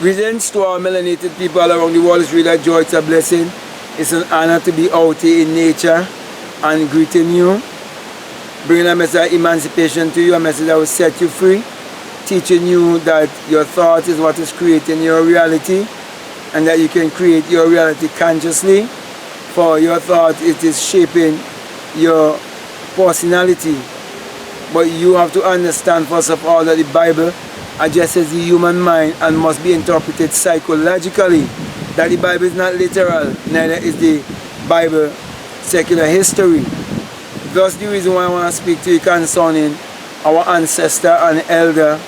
Greetings to our melanated people all around the world. It's really a joy, it's a blessing. It's an honor to be out here in nature and greeting you, bringing a message of emancipation to you, a message that will set you free, teaching you that your thought is what is creating your reality and that you can create your reality consciously. For your thought, it is shaping your personality. But you have to understand first of all that the Bible addresses the human mind and must be interpreted psychologically. That the Bible is not literal, neither is the Bible secular history. That's the reason why I want to speak to you concerning our ancestor and elder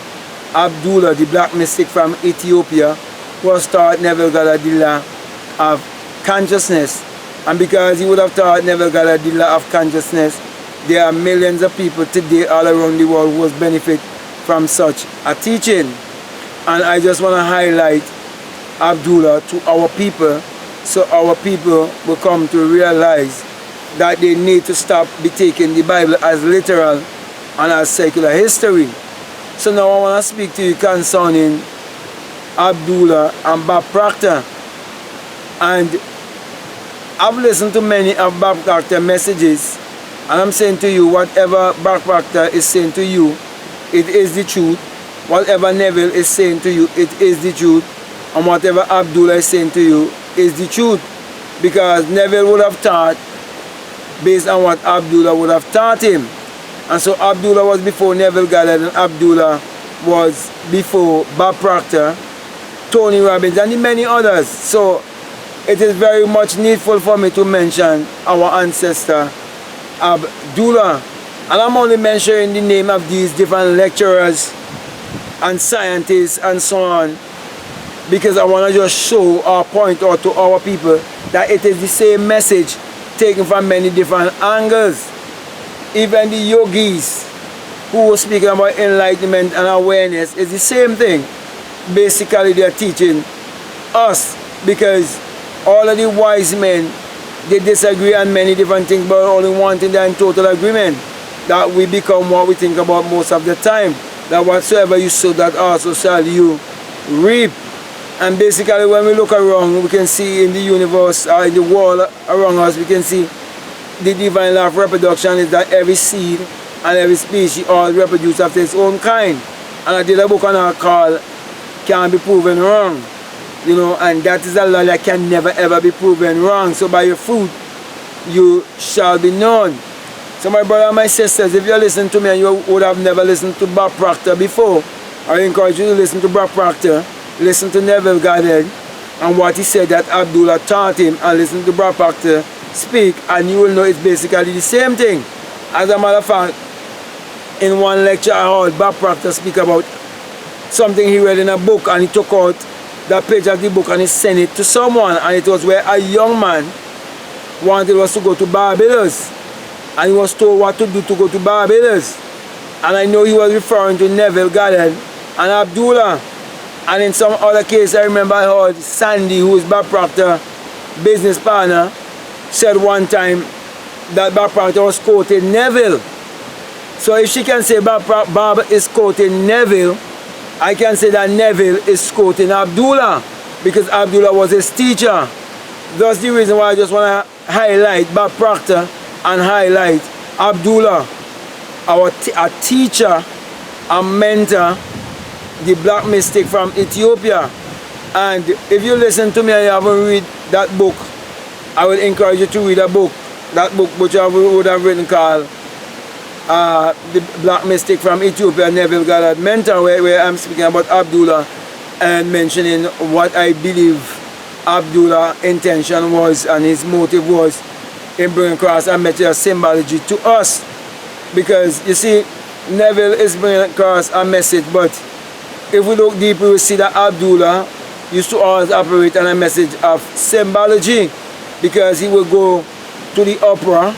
Abdullah, the black mystic from Ethiopia, who has taught Neville Galadilla of consciousness. And because he would have taught Neville Galadilla of consciousness, there are millions of people today all around the world who will benefit from such a teaching. And I just want to highlight Abdullah to our people, so our people will come to realize that they need to stop be taking the Bible as literal and as secular history. So now I want to speak to you concerning Abdullah and Bob Proctor. And I've listened to many of Bob Proctor's messages, and I'm saying to you, whatever Bob Proctor is saying to you, it is the truth. Whatever Neville is saying to you, it is the truth. And whatever Abdullah is saying to you is the truth. Because Neville would have taught based on what Abdullah would have taught him. And so Abdullah was before Neville Gallatin, and Abdullah was before Bob Proctor, Tony Robbins, and many others. So it is very much needful for me to mention our ancestor Abdullah. And I'm only mentioning the name of these different lecturers and scientists and so on, because I want to just show or point out to our people that it is the same message taken from many different angles. Even the yogis who were speaking about enlightenment and awareness is the same thing. Basically, they are teaching us, because all of the wise men, they disagree on many different things, but only one thing, they're in total agreement, that we become what we think about most of the time, that whatsoever you sow, that also shall you reap. And basically, when we look around, we can see in the universe, in the world around us, we can see the divine law of reproduction is that every seed and every species all reproduce after its own kind. And I did a book on our called Can't Be Proven Wrong. You know, and that is a law that can never ever be proven wrong. So by your fruit, you shall be known. So my brother and my sisters, if you listen to me and you would have never listened to Bob Proctor before, I encourage you to listen to Bob Proctor, listen to Neville Gallatin and what he said that Abdullah taught him, and listen to Bob Proctor speak, and you will know it's basically the same thing. As a matter of fact, in one lecture I heard Bob Proctor speak about something he read in a book, and he took out that page of the book and he sent it to someone, and it was where a young man wanted us to go to Barbados, and he was told what to do to go to Barbados. And I know he was referring to Neville Gallatin and Abdullah. And in some other case, I remember I heard Sandy, who is Bob Proctor's business partner, said one time that Bob Proctor was quoting Neville. So if she can say Bob is quoting Neville, I can say that Neville is quoting Abdullah, because Abdullah was his teacher. That's the reason why I just want to highlight Bob Proctor and highlight Abdullah, a teacher, a mentor, the black mystic from Ethiopia. And if you listen to me and you haven't read that book, I would encourage you to read a book. That book which I would have written called The Black Mystic from Ethiopia, Neville Gallatin Mentor, where I'm speaking about Abdullah and mentioning what I believe Abdullah's intention was and his motive was in bringing across a message of symbology to us. Because you see, Neville is bringing across a message, but if we look deeper, we see that Abdullah used to always operate on a message of symbology, because he would go to the opera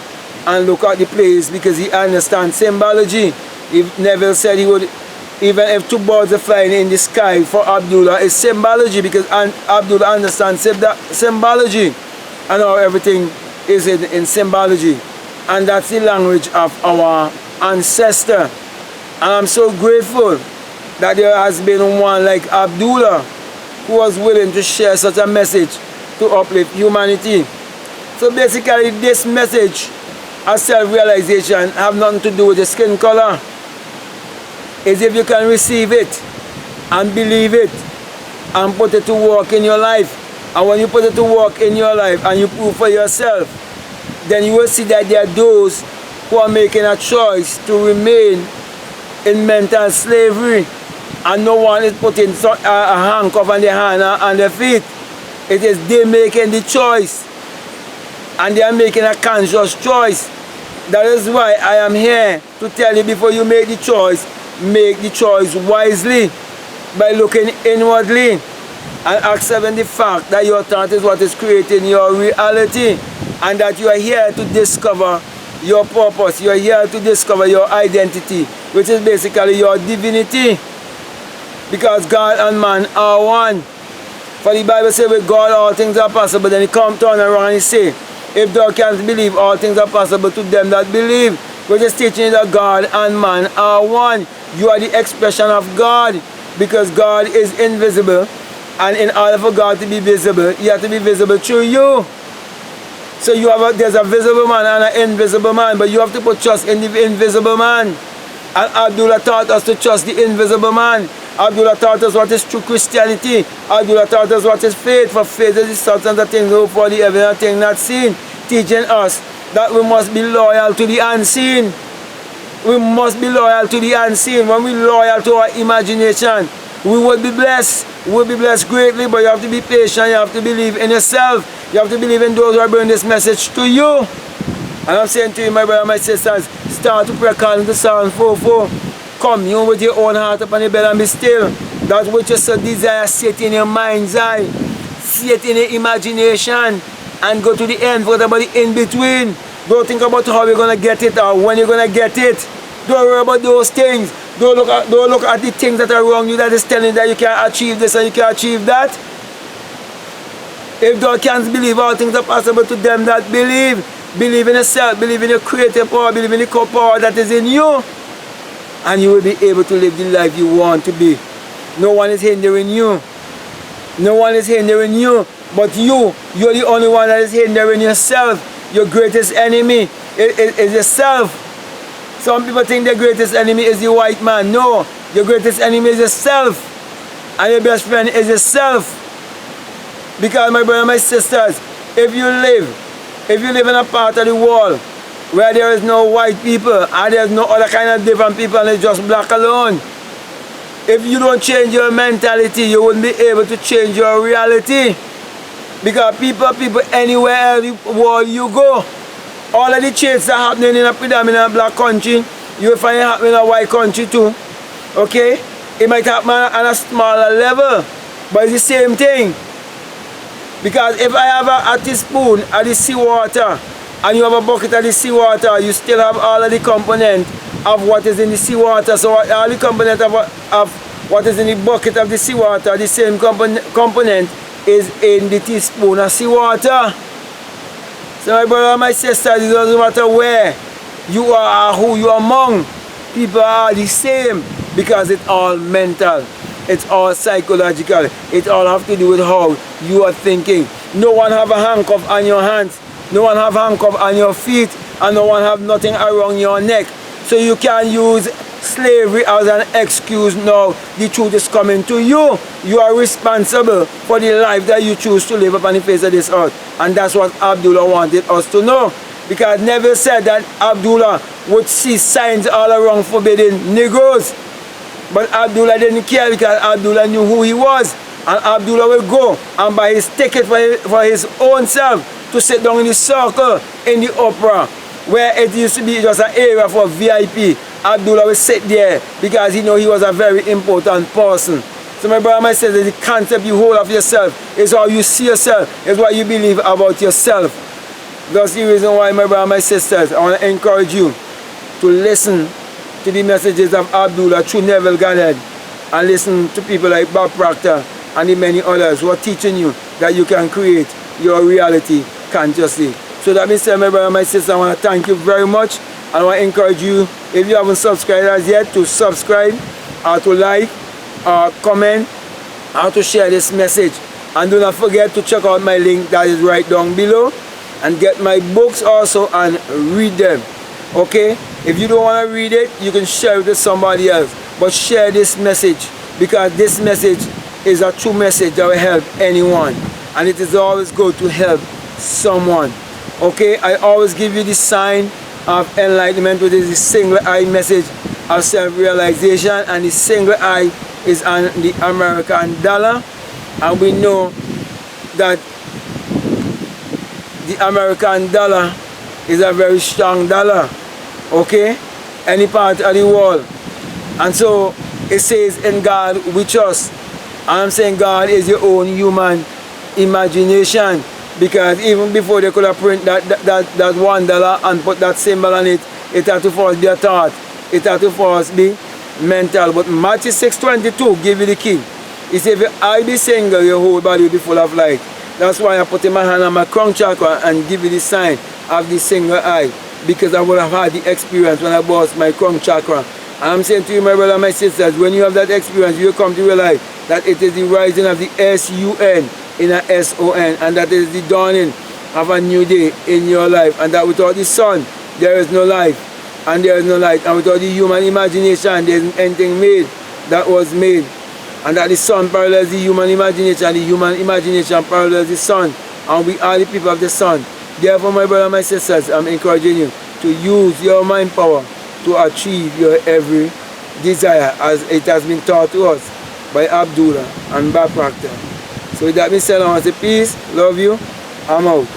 and look at the plays because he understands symbology. If Neville said he would, even if two birds are flying in the sky, for Abdullah is symbology, because Abdullah understands symbology and how everything is in symbology. And that's the language of our ancestor. And I'm so grateful that there has been one like Abdullah who was willing to share such a message to uplift humanity. So basically this message of self-realization have nothing to do with the skin color. It's if you can receive it and believe it and put it to work in your life. And when you put it to work in your life and you prove for yourself, then you will see that there are those who are making a choice to remain in mental slavery, and no one is putting a handcuff on their hand and their feet. It is they making the choice, and they are making a conscious choice. That is why I am here to tell you, before you make the choice wisely by looking inwardly and accepting the fact that your thought is what is creating your reality, and that you are here to discover your purpose. You are here to discover your identity, which is basically your divinity, because God and man are one. For the Bible says with God all things are possible. Then he come turn around and he say, if thou canst believe, all things are possible to them that believe, which is teaching that God and man are one. You are the expression of God, because God is invisible, and in order for God to be visible, he has to be visible through you. So there's a visible man and an invisible man, but you have to put trust in the invisible man. And Abdullah taught us to trust the invisible man. Abdullah taught us what is true Christianity. Abdullah taught us what is faith. For faith is the substance of things hoped for, the evidence of things not seen. Teaching us that we must be loyal to the unseen. We must be loyal to the unseen. When we loyal to our imagination, we will be blessed. We will be blessed greatly, but you have to be patient. You have to believe in yourself. You have to believe in those who are bringing this message to you. And I'm saying to you, my brother and my sisters, start to pray according to Psalm 4:4. Commune with your own heart upon your bed and be still. That which you so desire, set in your mind's eye. Set in your imagination. And go to the end. Forget about the in-between. Don't think about how you're going to get it or when you're going to get it. Don't worry about those things. Don't look at the things that are wrong you, that is telling you that you can't achieve this and you can't achieve that. If thou canst believe, all things are possible to them that believe. Believe in yourself, believe in your creative power, believe in the power that is in you, and you will be able to live the life you want to be. No one is hindering you. No one is hindering you, but you're the only one that is hindering yourself. Your greatest enemy is yourself. Some people think their greatest enemy is the white man. No, your greatest enemy is yourself, and your best friend is yourself. Because my brother and my sisters, if you live in a part of the world where there is no white people and there's no other kind of different people and it's just black alone, if you don't change your mentality, you wouldn't be able to change your reality. Because people anywhere in the world you go, all of the changes are happening in a predominant black country, you will find it happening in a white country too. Okay? It might happen on a smaller level, but it's the same thing. Because if I have a teaspoon of the seawater and you have a bucket of the seawater, you still have all of the component of what is in the seawater. So all the component of what is in the bucket of the seawater, the same component is in the teaspoon of seawater. So my brother and my sister, it doesn't matter where you are or who you are among, people are the same, because it's all mental. It's all psychological. It all have to do with how you are thinking. No one have a handcuff on your hands. No one have a handcuff on your feet. And no one have nothing around your neck. So you can use slavery as an excuse now. The truth is coming to you. You are responsible for the life that you choose to live upon the face of this earth. And that's what Abdullah wanted us to know. Because never said that Abdullah would see signs all around forbidding Negroes. But Abdullah didn't care, because Abdullah knew who he was. And Abdullah will go and buy his ticket for his own self to sit down in the circle in the opera, where it used to be just an area for VIP. Abdullah will sit there because he knew he was a very important person. So my brother, my sister, the concept you hold of yourself is how you see yourself, is what you believe about yourself. That's the reason why, my brother, my sisters, I want to encourage you to listen to the messages of Abdullah through Neville Goddard, and listen to people like Bob Proctor and the many others who are teaching you that you can create your reality consciously. So that means, my brother and my sister, I want to thank you very much, and I want to encourage you, if you haven't subscribed as yet, to subscribe, or to like, or comment, how to share this message. And do not forget to check out my link that is right down below and get my books also and read them. Okay? If you don't want to read it, you can share it with somebody else. But share this message, because this message is a true message that will help anyone. And it is always good to help someone. Okay? I always give you the sign of enlightenment, which is the single eye message of self-realization. And the single eye is on the American dollar. And we know that the American dollar is a very strong dollar. Okay? Any part of the world. And so it says, in God we trust. And I'm saying God is your own human imagination. Because even before they could have printed that $1 and put that symbol on it, it had to first be a thought. It had to first be mental. But Matthew 6:22 give you the key. He said, if your eye be single, your whole body will be full of light. That's why I put in my hand on my crown chakra and give you the sign of the single eye. Because I would have had the experience when I bust my crown chakra. And I'm saying to you, my brother and my sisters, when you have that experience, you will come to realize that it is the rising of the S-U-N in a S-O-N. And that is the dawning of a new day in your life. And that without the sun, there is no life. And there is no light. And without the human imagination, there isn't anything made that was made. And that the sun parallels the human imagination, the human imagination parallels the sun, and we are the people of the sun. Therefore, my brother and my sisters, I'm encouraging you to use your mind power to achieve your every desire, as it has been taught to us by Abdullah and Bob Proctor. So with that being said, I want to say peace, love you, I'm out.